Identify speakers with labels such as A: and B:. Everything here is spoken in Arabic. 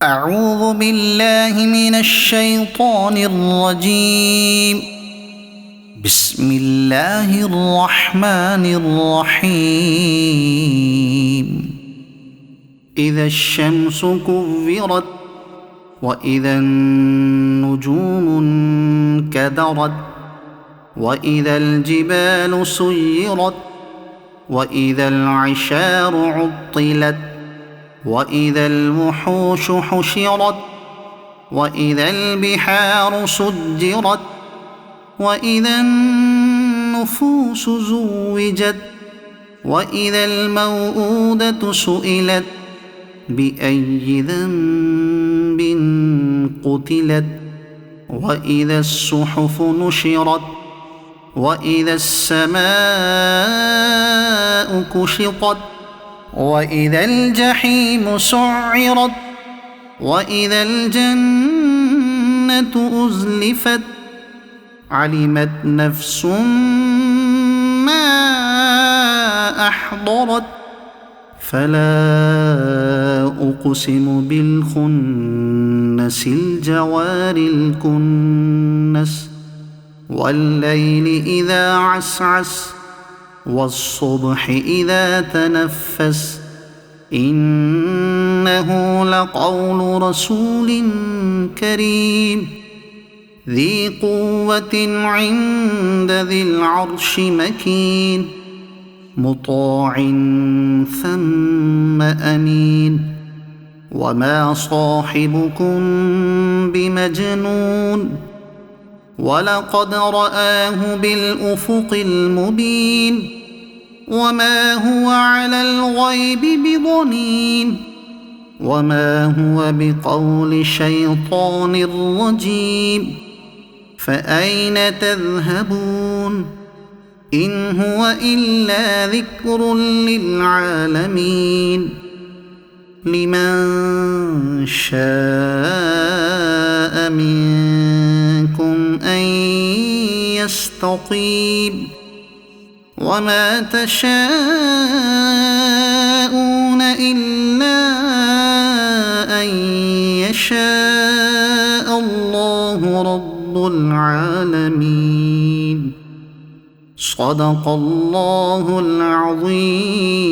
A: أعوذ بالله من الشيطان الرجيم. بسم الله الرحمن الرحيم. إذا الشمس كورت وإذا النجوم انكدرت وإذا الجبال سيرت وإذا العشار عطلت وإذا الوحوش حشرت وإذا البحار سجرت وإذا النفوس زوجت وإذا الموءودة سئلت بأي ذنب قتلت وإذا الصحف نشرت وإذا السماء كشطت وإذا الجحيم سعرت وإذا الجنة أزلفت علمت نفس ما أحضرت فلا أقسم بالخنس الجوار الكنس والليل إذا عسعس والصبح إذا تنفس إنه لقول رسول كريم ذي قوة عند ذي العرش مكين مطاع ثم أمين وما صاحبكم بمجنون ولقد رآه بالأفق المبين وما هو على الغيب بضنين وما هو بقول شيطان رجيم فأين تذهبون إن هو إلا ذكر للعالمين لمن شاء منكم أن يستقيم وما تشاءون إلا أن يشاء الله رب العالمين صدق الله العظيم.